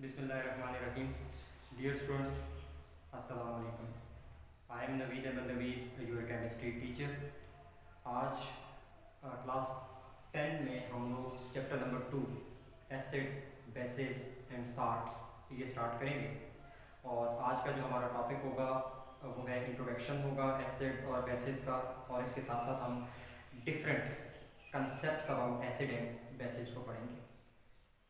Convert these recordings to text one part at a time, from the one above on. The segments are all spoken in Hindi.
Bismillahirrahmanirrahim. Dear students, Assalamu alaikum. I am Naveed Ahmed Naveed, your chemistry teacher. आज क्लास 10 में हम लोग chapter number 2 acid basis and salts ये स्टार्ट करेंगे। और आज का जो हमारा टॉपिक होगा वो है इंट्रोडक्शन होगा एसिड और बेसिस का, और इसके साथ साथ हम different concepts about acid and basis को पढ़ेंगे।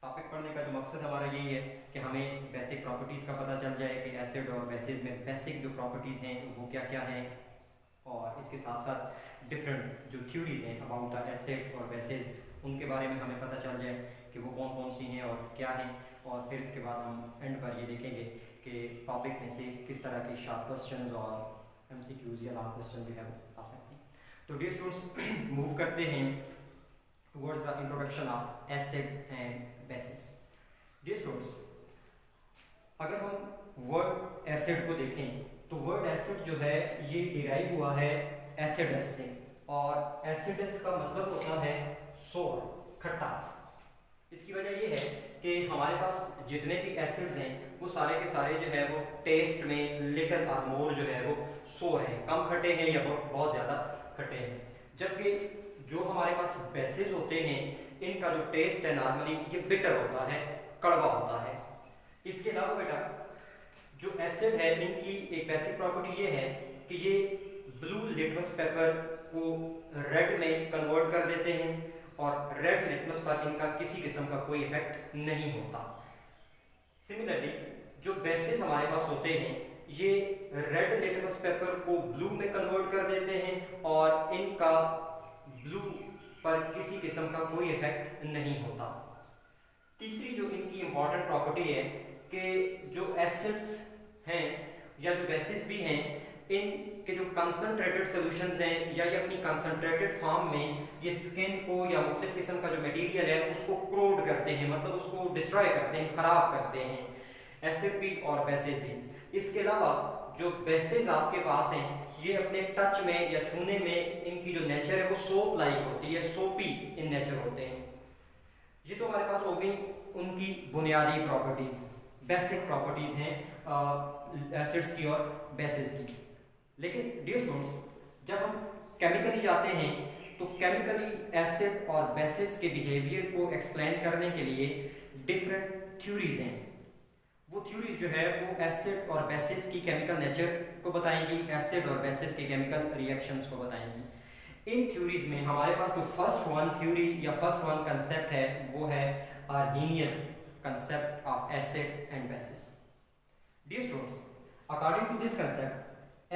टॉपिक पढ़ने का जो मकसद हमारा यही है कि हमें बेसिक प्रॉपर्टीज़ का पता चल जाए कि एसिड और बेसिस में बेसिक जो प्रॉपर्टीज़ हैं वो क्या क्या हैं, और इसके साथ साथ डिफरेंट जो थ्योरीज़ हैं अबाउट द एसिड और बेसिस उनके बारे में हमें पता चल जाए कि वो कौन कौन सी हैं और क्या हैं। और फिर इसके बाद हम एंड पर ये देखेंगे कि टॉपिक में से किस तरह के शार्प क्वेश्चन और MCQs या लॉन्ग क्वेश्चन जो है वो आ सकते हैं। तो डियर स्टूडेंट्स, मूव करते हैं towards the introduction of acid and basis. Dear students, अगर हम वर्ड एसिड को देखें तो वर्ड एसिड जो है ये डिराइव हुआ है एसिडस से, और एसिडस का मतलब होता है सोर, खट्टा। इसकी वजह ये है कि हमारे पास जितने भी एसिड्स हैं वो सारे के सारे जो है वो टेस्ट में लिटिल और मोर जो है वो सोर हैं, कम खट्टे हैं या बहुत ज़्यादा खट्टे हैं। जबकि जो हमारे पास बेसिस होते हैं इनका जो टेस्ट है नॉर्मली ये बिटर होता है, कड़वा होता है। इसके अलावा बेटा जो एसिड है इनकी एक बेसिक प्रॉपर्टी ये है कि ये ब्लू लिटमस पेपर को रेड में कन्वर्ट कर देते हैं, और रेड लिटमस पर इनका किसी किस्म का कोई इफेक्ट नहीं होता। सिमिलरली जो बेसिस हमारे पास होते हैं ये रेड लिटमस पेपर को ब्लू में कन्वर्ट कर देते हैं, और इनका ब्लू पर किसी किस्म का कोई इफेक्ट नहीं होता। तीसरी जो इनकी इंपॉर्टेंट प्रॉपर्टी है कि जो एसिड्स हैं या जो बेसिस भी हैं इनके जो कंसंट्रेटेड सॉल्यूशंस हैं या ये अपनी कंसंट्रेटेड फॉर्म में ये स्किन को या मुख्तलिफ किस्म का जो मटेरियल है उसको क्रोड करते हैं, मतलब उसको डिस्ट्रॉय करते हैं, ख़राब करते हैं, एसिड भी और बेसिस भी। इसके अलावा जो बेसिस आपके पास हैं ये अपने टच में या छूने में इनकी जो नेचर है वो सोप लाइक होती है, सोपी इन नेचर होते हैं। ये तो हमारे पास हो गई उनकी बुनियादी प्रॉपर्टीज़, बेसिक प्रॉपर्टीज़ हैं एसिड्स की और बेसिस की। लेकिन डियर स्टूडेंट्स, जब हम केमिकली जाते हैं तो केमिकली एसिड और बेसिस के बिहेवियर को एक्सप्लेन करने के लिए डिफरेंट थ्योरीज हैं। वो थ्योरीज जो है वो एसिड और बेसिस की केमिकल नेचर को बताएंगी, एसिड और बेसिस के केमिकल रिएक्शंस को बताएंगी। इन थ्योरीज में हमारे पास जो फर्स्ट वन थ्योरी या फर्स्ट वन कंसेप्ट है वो है Arrhenius concept of acid and bases. Dear students, according to this concept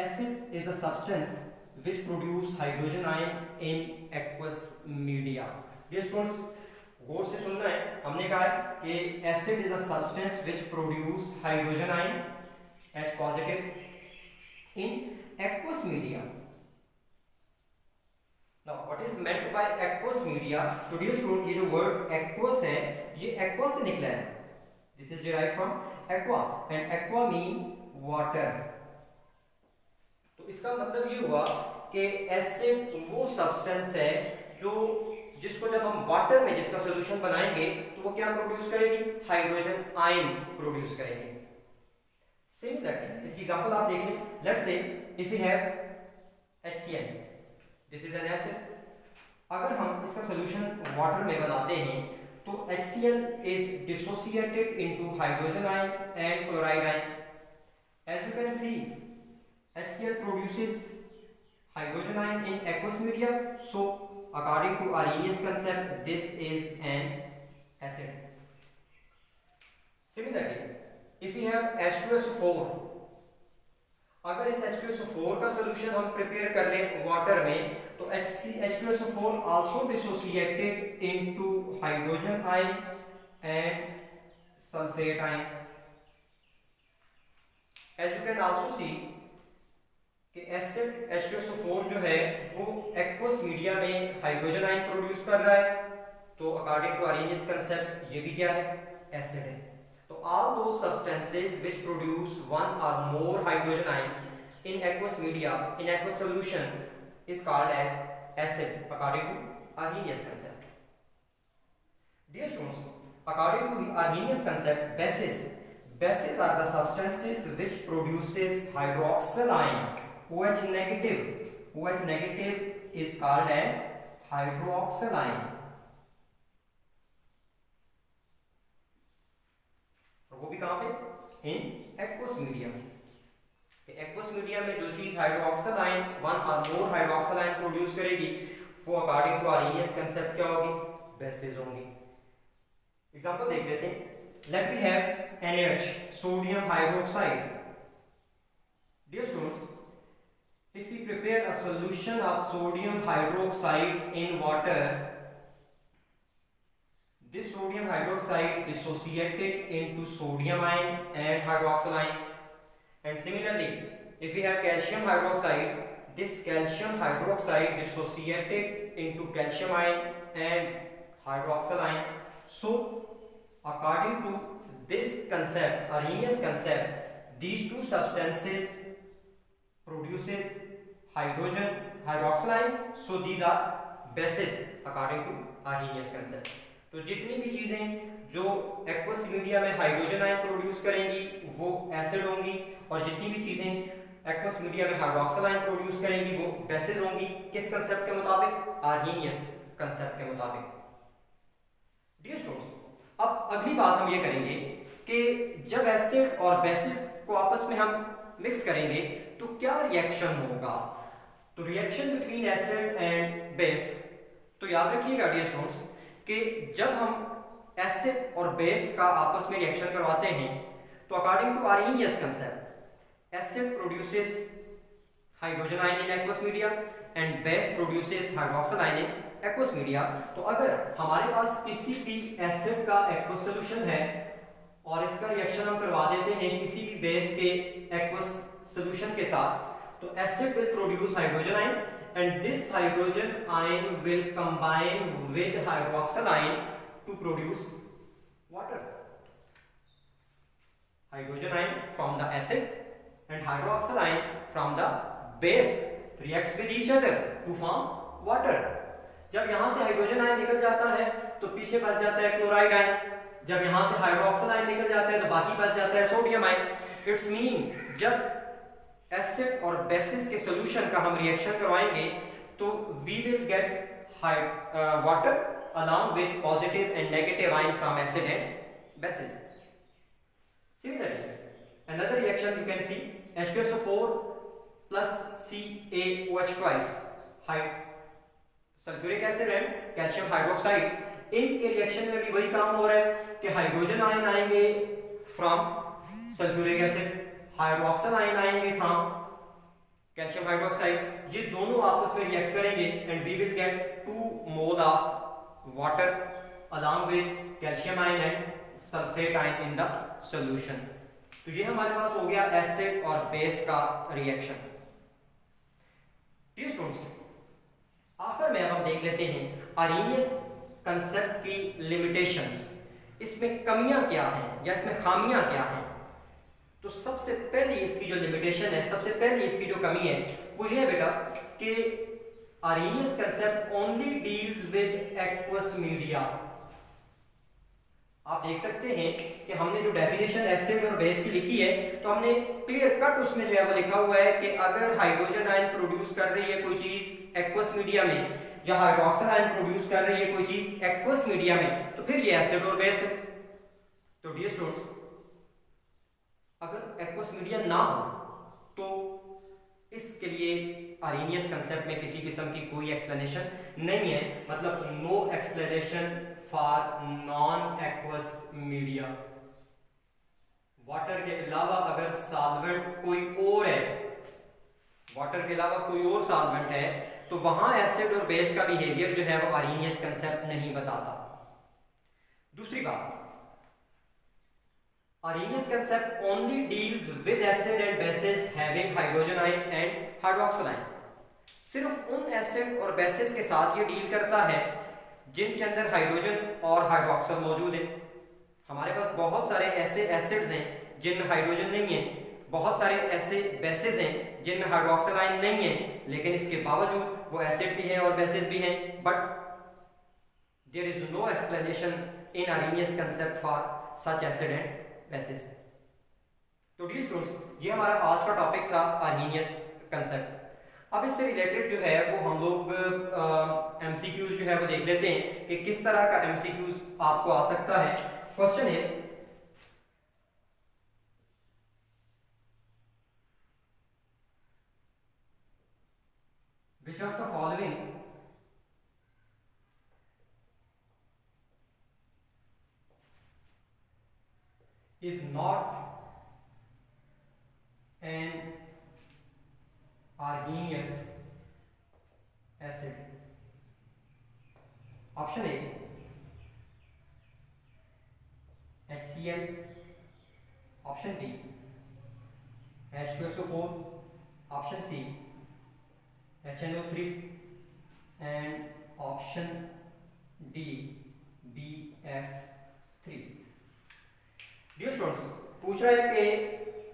acid is a substance which produce hydrogen ion in aqueous media. Dear students, गौर से सुनना है। हमने कहा है कि acid is a substance which produce hydrogen ion H positive in aqueous media. Now what is meant by aqueous media? तो dear student, ये जो word aqueous है ये aqua से निकला है। This is derived from aqua and aqua mean water. तो इसका मतलब ये हुआ कि एसिड वो सब्सटेंस है जो जिसको जब हम वाटर में जिसका सॉल्यूशन बनाएंगे तो वो क्या प्रोड्यूस करेगी? हाइड्रोजन आयन प्रोड्यूस करेगी। सिमिलरली इसकी एग्जांपल आप देख लें। Let's say if you have HCl, this is an acid. अगर हम इसका सॉल्यूशन वाटर में बनाते हैं तो HCl is dissociated into hydrogen ion and chloride ion. As you can see HCl produces hydrogen ion in aqueous media, so according to Arrhenius concept, this is an acid. Similarly, if we have H2SO4, अगर इस H2SO4 का solution हम prepare कर लें water में तो H2SO4 also dissociated into hydrogen ion and sulfate ion. As you can also see कि एसिड H2SO4 जो है वो एक्वस मीडिया में हाइड्रोजन आयन प्रोड्यूस कर रहा है, तो अकॉर्डिंग टू आर्हेनियस कंसेप्ट ये भी क्या है? एसिड है। तो ऑल दो substances which produce one or more hydrogen ion in aqueous media in aqueous solution is called as acid according to Arrhenius concept. Dear students, according to the Arrhenius concept, bases are the substances which produces hydroxyl ion. OH negative is called as hydroxyl ion. और वो भी कहाँ पे? In aqueous medium. Aqueous medium में जो चीज hydroxyl ion, one or more hydroxyl ion produce करेगी, वो अकॉर्डिंग टू आर्हेनियस कंसेप्ट क्या होगी? बेसेस होंगी। एग्जांपल देख लेते हैं। Let we have NaH, sodium hydroxide. Dear students, if we prepare a solution of sodium hydroxide in water, this sodium hydroxide dissociated into sodium ion and hydroxyl ion. And similarly, if we have calcium hydroxide, this calcium hydroxide dissociated into calcium ion and hydroxyl ion. So, according to this concept, Arrhenius concept, these two substances produces hydrogen hydroxyl ions, so these are bases according to Arrhenius concept. तो जितनी भी चीजें जो एक्वस मीडिया में हाइड्रोजन आयन प्रोड्यूस करेंगी वो एसिड होंगी, और जितनी भी चीजें एक्वस मीडिया में हाइड्रोक्सिल आयन प्रोड्यूस करेंगी वो बेसिस होंगी। किस कंसेप्ट के मुताबिक? आर्हेनियस कंसेप्ट के मुताबिक। डियर स्टूडेंट्स, अब अगली बात हम ये करेंगे कि जब एसिड और बेसिस को आपस में हम मिक्स करेंगे तो क्या रिएक्शन होगा। तो reaction between acid and base, तो याद रखिएगा डियर स्टूडेंट्स कि जब हम एसिड और बेस का आपस में रिएक्शन करवाते हैं तो according to Arrhenius concept, acid produces hydrogen ion in aqueous media and base produces hydroxyl ion in aqueous media. तो अगर हमारे पास किसी भी एसिड का एक्वस सॉल्यूशन है और इसका रिएक्शन हम करवा देते हैं किसी भी बेस के एक्वस सॉल्यूशन के साथ, तो acid will produce hydrogen ion and this hydrogen ion will combine with hydroxyl ion to produce water. Hydrogen ion from the acid and hydroxyl ion from the base reacts with each other to form water. जब यहाँ से हाइड्रोजन आयन निकल जाता है तो पीछे बच जाता है क्लोराइड आयन, जब यहाँ से हाइड्रोक्सिल आयन निकल जाता है तो बाकी बच जाता है सोडियम आयन। इट्स मीन जब एसिड और बेसिस के सॉल्यूशन का हम रिएक्शन करवाएंगे तो we will get water along with positive and negative ion from acid and bases. Similarly, another reaction you can see H2SO4 plus CaOH twice, sulphuric acid and calcium hydroxide, इनके रिएक्शन में भी वही काम हो रहा है कि हाइड्रोजन आयन आएंगे from sulphuric acid, hydroxyl ion आएंगे फ्रॉम कैल्शियम हाइड्रोक्साइड। ये दोनों आपस में रिएक्ट करेंगे and we will get 2 mole of water along with calcium ion and sulphate ion in the solution. तो ये हमारे पास हो गया एसिड और बेस का रिएक्शन। डियर स्टूडेंट्स, आखिर में अब हम देख लेते हैं आर्हेनियस कंसेप्ट की लिमिटेशंस, इसमें कमियां क्या हैं या इसमें खामियां क्या हैं। तो सबसे पहली इसकी जो लिमिटेशन है, सबसे पहली इसकी जो कमी है वो ये है बेटा कि Arrhenius concept only deals with aqueous media. आप देख सकते हैं कि हमने जो डेफिनेशन एसिड और बेस की लिखी है तो हमने क्लियर कट उसमें जो है वो लिखा हुआ है कि अगर हाइड्रोजन आयन प्रोड्यूस कर रही है कोई चीज एक्वस मीडिया में या हाइड्रोक्सिल आयन प्रोड्यूस कर रही है कोई चीज एक्वस मीडिया में, तो फिर ये एसिड और बेस है। तो डियर स्टूडेंट्स, अगर एक्वस मीडिया ना हो तो इसके लिए आर्हेनियस कंसेप्ट में किसी किस्म की कोई एक्सप्लेनेशन नहीं है, मतलब no explanation for non aqueous media. Water के अलावा अगर सॉल्वेंट कोई और है, वाटर के अलावा कोई और सॉल्वेंट है, तो वहां एसिड और बेस का बिहेवियर जो है वो आर्हेनियस कंसेप्ट नहीं बताता। दूसरी बात, Arrhenius concept only deals with acid and bases having hydrogen ion and hydroxyl ion। सिर्फ उन एसिड और बेसिस के साथ ये डील करता है जिनके अंदर हाइड्रोजन और हाइड्रोक्सिल मौजूद है। हमारे पास बहुत सारे ऐसे एसिड्स हैं जिनमें हाइड्रोजन नहीं है, बहुत सारे ऐसे बेसिस हैं जिनमें हाइड्रोक्सिल आयन नहीं है, लेकिन इसके बावजूद वो एसिड भी है और बेसिस भी हैं, but there is no explanation in Arrhenius concept for such acid and bases. तो डियर स्टूडेंट्स, ये हमारा आज का टॉपिक था Arrhenius concept। अब इससे रिलेटेड जो है वो हम लोग MCQs जो है वो देख लेते हैं कि किस तरह का MCQs आपको आ सकता है। Question is which of the following is not an Arrhenius acid? Option A HCl, option B H2SO4, option C HNO3 and option D BF3। Dear students, पूछ रहा है कि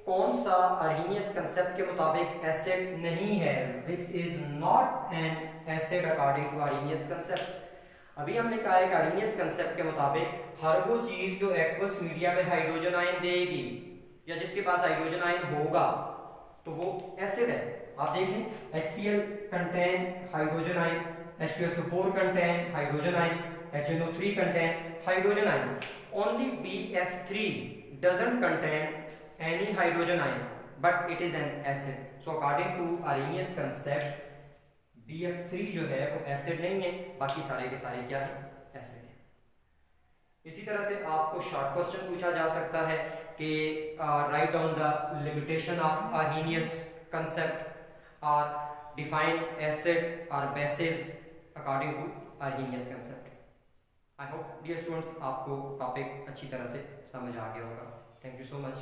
कौन सा Arrhenius कंसेप्ट के मुताबिक एसिड नहीं है, which is not an acid according to Arrhenius concept. अभी हमने कहा है कि Arrhenius कंसेप्ट के मुताबिक हर वो चीज जो एक्वस मीडिया में हाइड्रोजन आयन देगी या जिसके पास हाइड्रोजन आयन होगा तो वो एसिड है। आप देख लें, HCl contain hydrogen ion, H2SO4 contain hydrogen ion, HNO3 contain hydrogen ion. Only BF3 doesn't contain any hydrogen ion but it is an acid। so according to Arrhenius concept BF3 जो है वो एसिड नहीं है, बाकी सारे के सारे क्या है, एसिड है। इसी तरह से आपको शॉर्ट क्वेश्चन पूछा जा सकता है कि write down the limitation of Arrhenius concept or define acid or bases according to Arrhenius concept। I hope dear students आपको टॉपिक अच्छी तरह से समझ आ गया होगा। Thank you so much.